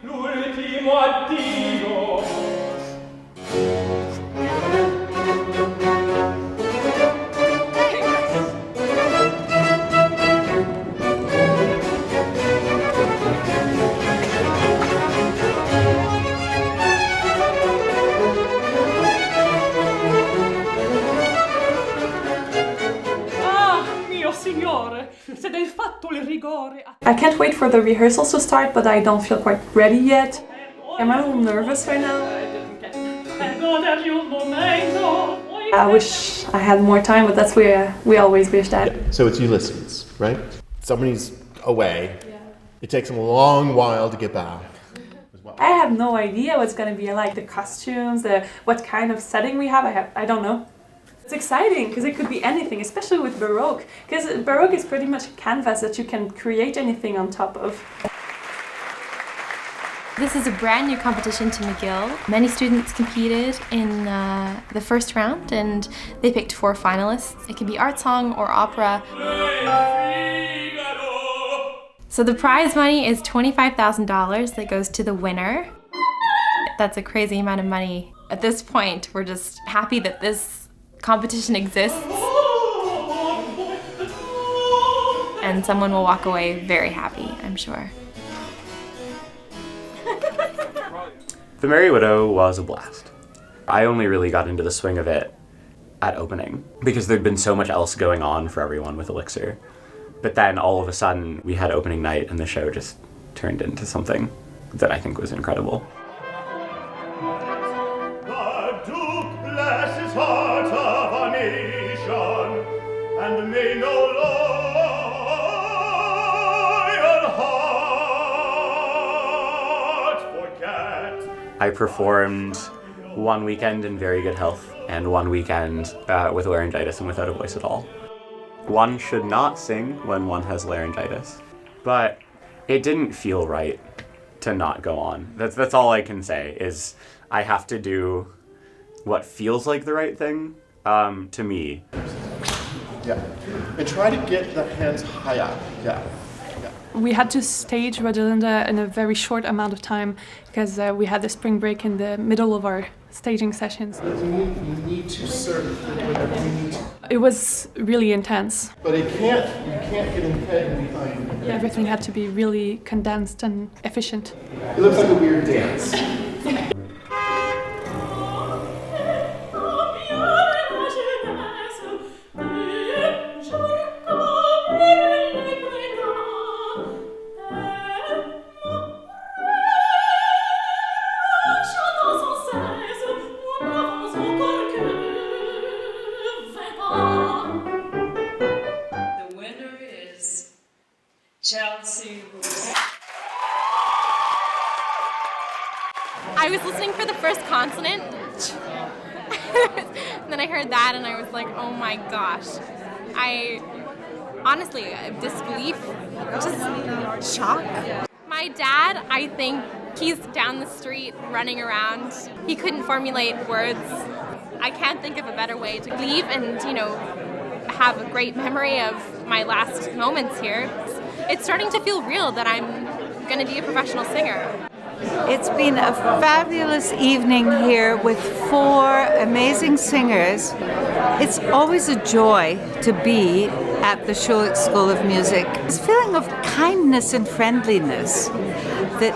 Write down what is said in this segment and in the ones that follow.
l'ultimo addio. I can't wait for the rehearsals to start, but I don't feel quite ready yet. I'm a little nervous right now. I wish I had more time, but that's where we always wish that. Yeah. So it's Ulysses, right? Somebody's away. Yeah. It takes them a long while to get back. I have no idea what's going to be like, the costumes, what kind of setting we have. I don't know. It's exciting because it could be anything, especially with Baroque, because Baroque is pretty much a canvas that you can create anything on top of. This is a brand new competition to McGill. Many students competed in the first round and they picked 4 finalists. It can be art song or opera. So the prize money is $25,000 that goes to the winner. That's a crazy amount of money. At this point, we're just happy that this competition exists, and someone will walk away very happy, I'm sure. The Merry Widow was a blast. I only really got into the swing of it at opening because there'd been so much else going on for everyone with Elixir. But then all of a sudden we had opening night and the show just turned into something that I think was incredible. And may no loyal heart forget. I performed one weekend in very good health and one weekend with laryngitis and without a voice at all. One should not sing when one has laryngitis, but it didn't feel right to not go on. That's all I can say, is I have to do what feels like the right thing to me. Yeah, and try to get the hands high up. Yeah. We had to stage Rodelinda in a very short amount of time because we had the spring break in the middle of our staging sessions. You need to serve whatever you need to. It was really intense. But you can't get in head behind. Everything had to be really condensed and efficient. It looks like a weird dance. I was listening for the first consonant, and then I heard that and I was like, oh my gosh. Honestly, disbelief, just shock. My dad, I think he's down the street running around. He couldn't formulate words. I can't think of a better way to leave and, have a great memory of my last moments here. It's starting to feel real that I'm going to be a professional singer. It's been a fabulous evening here with 4 amazing singers. It's always a joy to be at the Schulich School of Music. This feeling of kindness and friendliness that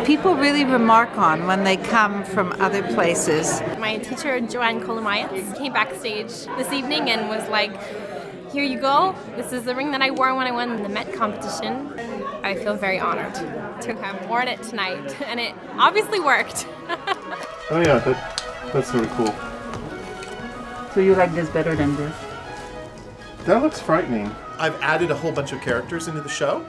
people really remark on when they come from other places. My teacher, Joanne Kolomayets, came backstage this evening and was like, here you go. This is the ring that I wore when I won the Met competition. I feel very honored to have worn it tonight, and it obviously worked. Oh yeah, that's sort of cool. So you like this better than this? That looks frightening. I've added a whole bunch of characters into the show.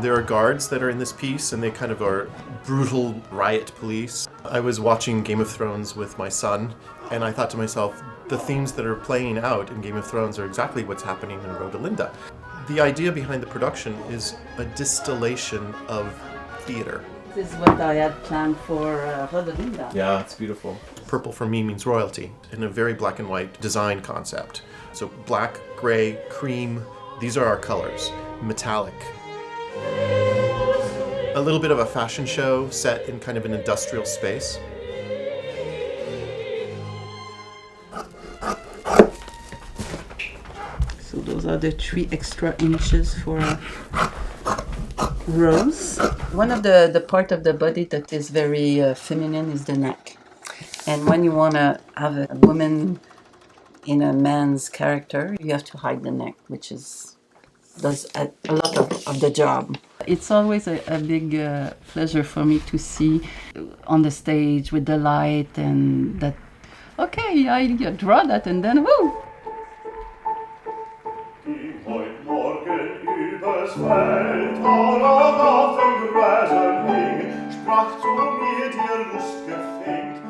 There are guards that are in this piece, and they kind of are brutal riot police. I was watching Game of Thrones with my son, and I thought to myself, the themes that are playing out in Game of Thrones are exactly what's happening in Rodelinda. The idea behind the production is a distillation of theater. This is what I had planned for Rodelinda. Yeah, it's beautiful. Purple for me means royalty, in a very black and white design concept. So black, gray, cream, these are our colors. Metallic. a little bit of a fashion show set in kind of an industrial space. So those are the 3 extra inches for rose. One of the part of the body that is very feminine is the neck. And when you want to have a woman in a man's character, you have to hide the neck, which does a lot of the job. It's always a big pleasure for me to see on the stage with the light and that, okay, I draw that and then woo! Heut Morgen übers Feld, auf den Gräsern hing, sprach zu mir dir Lust gefängt.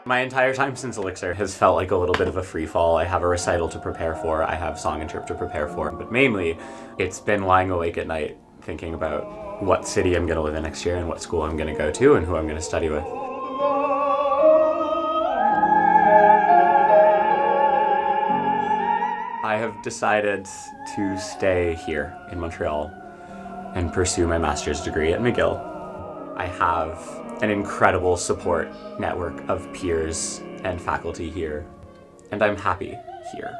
My entire time since Elixir has felt like a little bit of a free fall. I have a recital to prepare for, I have song interp to prepare for, but mainly it's been lying awake at night thinking about what city I'm going to live in next year and what school I'm going to go to and who I'm going to study with. I have decided to stay here in Montreal and pursue my master's degree at McGill. I have an incredible support network of peers and faculty here, and I'm happy here.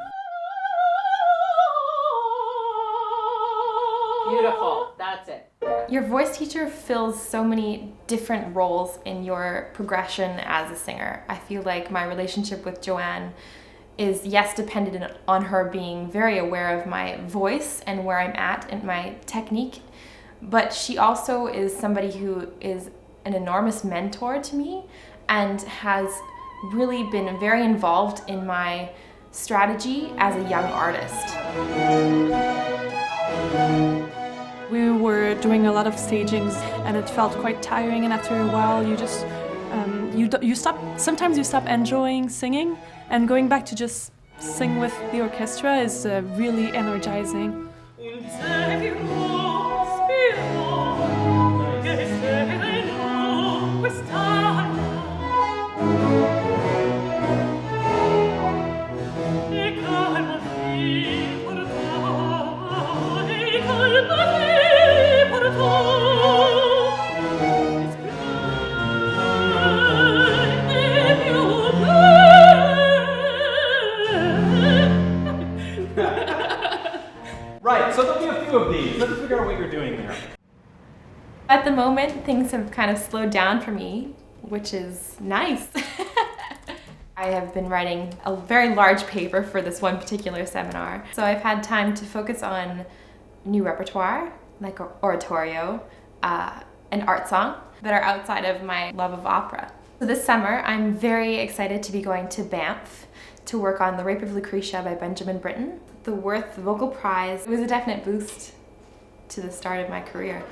Beautiful, that's it. Your voice teacher fills so many different roles in your progression as a singer. I feel like my relationship with Joanne is, yes, dependent on her being very aware of my voice and where I'm at and my technique, but she also is somebody who is an enormous mentor to me and has really been very involved in my strategy as a young artist. We were doing a lot of stagings and it felt quite tiring, and after a while you just sometimes you stop enjoying singing, and going back to just sing with the orchestra is really energizing. Right, so there'll be a few of these. Let's figure out what you're doing there. At the moment, things have kind of slowed down for me, which is nice. I have been writing a very large paper for this one particular seminar, so I've had time to focus on new repertoire, like oratorio, and art song, that are outside of my love of opera. So this summer, I'm very excited to be going to Banff to work on The Rape of Lucretia by Benjamin Britten. The Worth Vocal Prize was a definite boost to the start of my career.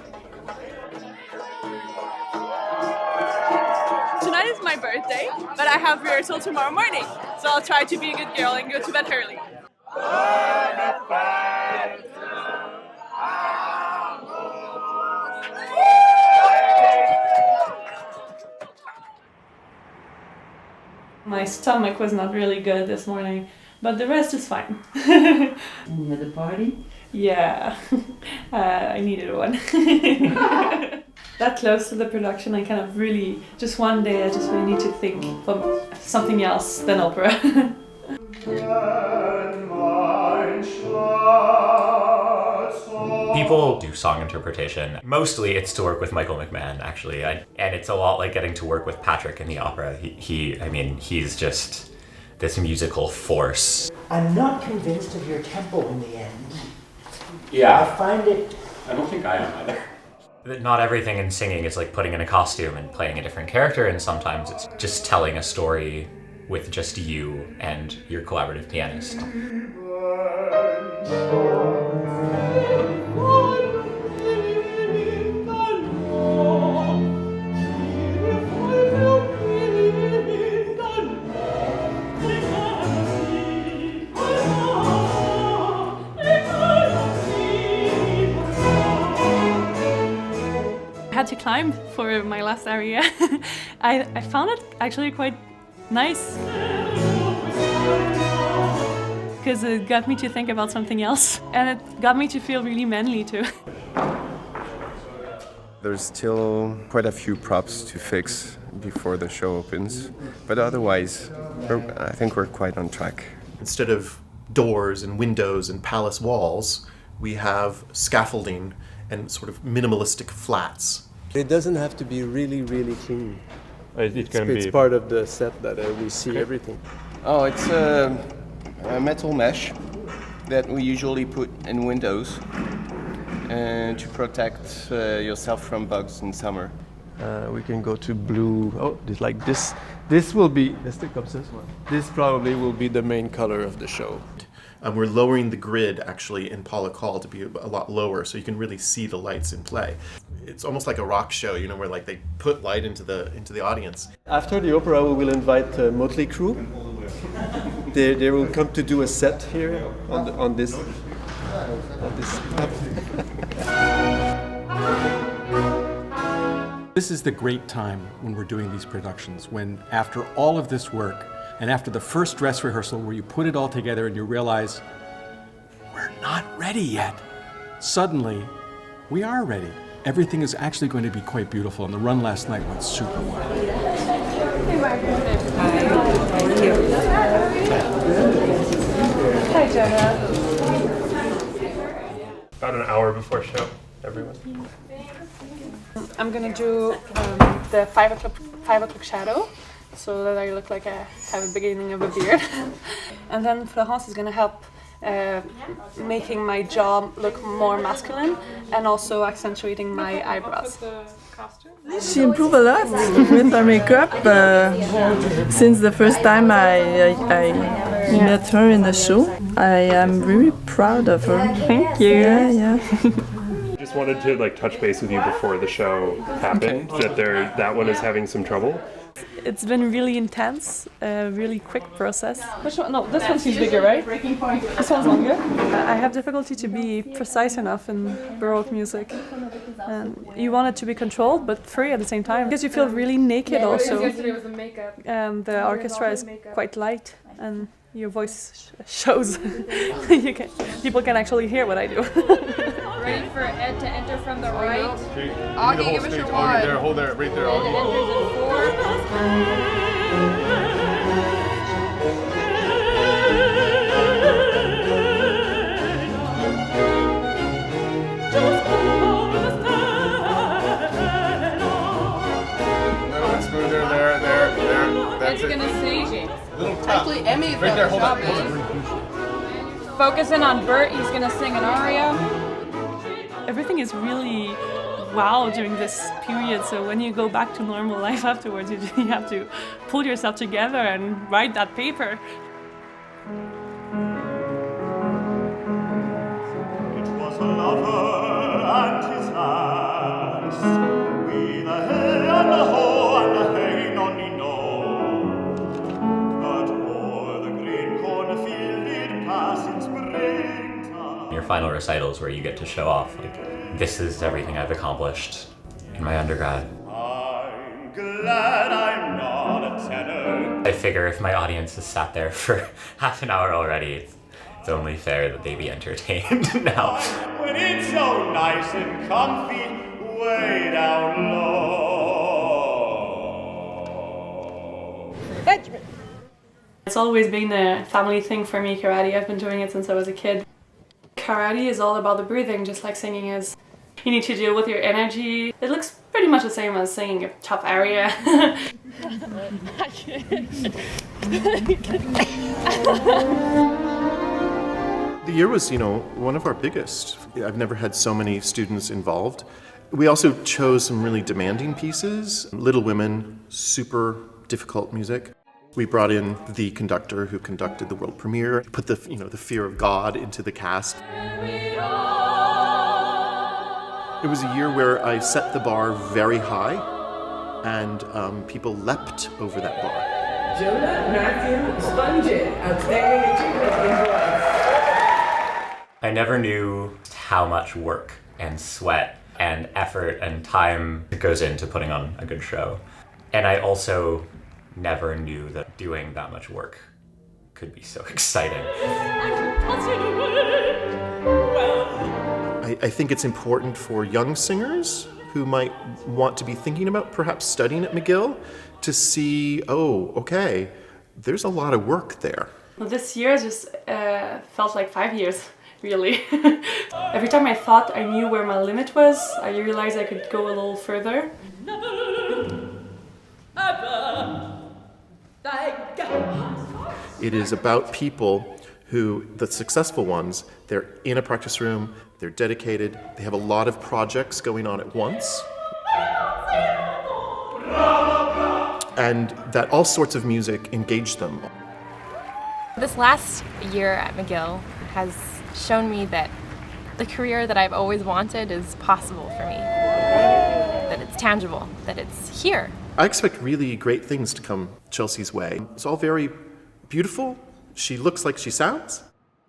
Tonight is my birthday, but I have rehearsal tomorrow morning, so I'll try to be a good girl and go to bed early. My stomach was not really good this morning, but the rest is fine. And you had a party? Yeah, I needed one. That close to the production, I kind of really, just one day, I just really need to think of something else than opera. People do song interpretation. Mostly it's to work with Michael McMahon, actually, and it's a lot like getting to work with Patrick in the opera. He's just this musical force. I'm not convinced of your tempo in the end. Yeah. I find it... I don't think I am either. Not everything in singing is like putting in a costume and playing a different character, and sometimes it's just telling a story with just you and your collaborative pianist. I had to climb for my last aria. I found it actually quite nice, because it got me to think about something else, and it got me to feel really manly too. There's still quite a few props to fix before the show opens, but otherwise, I think we're quite on track. Instead of doors and windows and palace walls, we have scaffolding and sort of minimalistic flats. It doesn't have to be really, really clean. It's part of the set that we see everything. Oh, it's a metal mesh that we usually put in windows to protect yourself from bugs in summer. We can go to blue. Oh, like this. This will be. This probably will be the main color of the show. We're lowering the grid actually in Pollock Hall to be a lot lower, so you can really see the lights in play. It's almost like a rock show, you know, where like they put light into the audience. After the opera, we will invite Motley Crue. They will come to do a set here on this. This is the great time when we're doing these productions, when after all of this work, and after the first dress rehearsal where you put it all together and you realize, we're not ready yet. Suddenly, we are ready. Everything is actually going to be quite beautiful, and the run last night went super well. Hi, Jonah. About an hour before show, everyone. I'm gonna do the 5 o'clock shadow, so that I look like I have a beginning of a beard. And then Florence is gonna help making my jaw look more masculine and also accentuating my eyebrows. She improved a lot with her makeup since the first time I met her in the show. I am very proud of her. Thank you. Yeah. Just wanted to like touch base with you before the show happened. Okay. That one is having some trouble. It's been really intense, a really quick process. Which one? No, this one seems bigger, right? This one's longer. I have difficulty to be precise enough in Baroque music. And you want it to be controlled, but free at the same time. Because you feel really naked also. The orchestra is quite light, and your voice shows. People can actually hear what I do. Ready for Ed to enter from the right. Augie, give us your one. Hold there, right there, Ed enters in 4. There. Ed's gonna sing. Actually, Emmy's right there, hold on. Focusing on Bert, he's gonna sing an aria. Everything is really wow during this period, so when you go back to normal life afterwards, you have to pull yourself together and write that paper. It was a lover and his lass, with a hey and a ho and a hey nonny no, that o'er the green cornfield did pass in springtime. Your final recitals where you get to show off, like, this is everything I've accomplished in my undergrad. I'm glad I'm not a tenor. I figure if my audience has sat there for half an hour already, it's only fair that they be entertained now. When it's so nice and comfy, way down low. It's always been a family thing for me, karate. I've been doing it since I was a kid. Karate is all about the breathing, just like singing is. You need to deal with your energy. It looks pretty much the same as singing a tough aria. The year was, one of our biggest. I've never had so many students involved. We also chose some really demanding pieces. Little Women, super difficult music. We brought in the conductor who conducted the world premiere, put the fear of God into the cast. It was a year where I set the bar very high, and people leapt over that bar. Jonah Spungin, outstanding achievement. I never knew how much work and sweat and effort and time goes into putting on a good show. And I also never knew that doing that much work could be so exciting. I think it's important for young singers who might want to be thinking about perhaps studying at McGill to see, oh, okay, there's a lot of work there. Well, this year just felt like 5 years, really. Every time I thought I knew where my limit was, I realized I could go a little further. It is about people who, the successful ones, they're in a practice room, they're dedicated, they have a lot of projects going on at once. And that all sorts of music engage them. This last year at McGill has shown me that the career that I've always wanted is possible for me. That it's tangible, that it's here. I expect really great things to come Chelsea's way. It's all very beautiful. She looks like she sounds.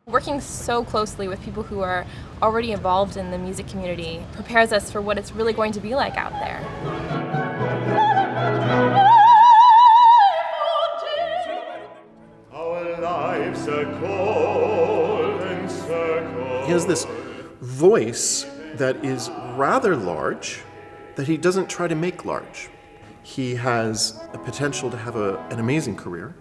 Working so closely with people who are already involved in the music community prepares us for what it's really going to be like out there. Our lives are cold and circle. He has this voice that is rather large, that he doesn't try to make large. He has a potential to have an amazing career.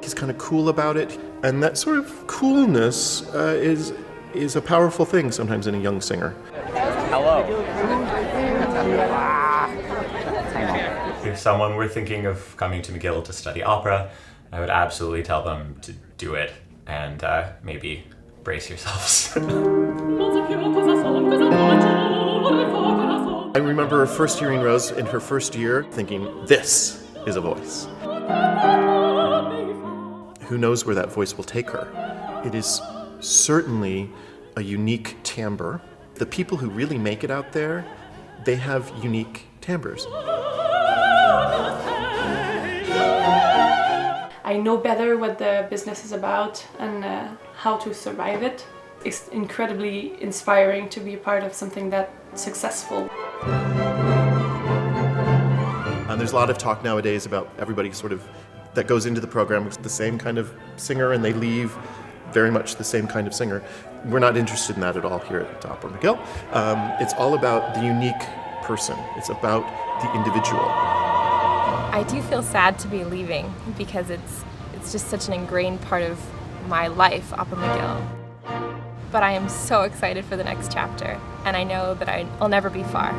He's kind of cool about it, and that sort of coolness is a powerful thing sometimes in a young singer. Hello. If someone were thinking of coming to McGill to study opera, I would absolutely tell them to do it, and maybe brace yourselves. I remember first hearing Rose in her first year thinking, this is a voice. Who knows where that voice will take her? It is certainly a unique timbre. The people who really make it out there, they have unique timbres. I know better what the business is about and how to survive it. It's incredibly inspiring to be a part of something that successful. And there's a lot of talk nowadays about everybody sort of that goes into the program is the same kind of singer and they leave very much the same kind of singer. We're not interested in that at all here at Opera McGill. It's all about the unique person. It's about the individual. I do feel sad to be leaving because it's just such an ingrained part of my life, Opera McGill. But I am so excited for the next chapter, and I know that I'll never be far.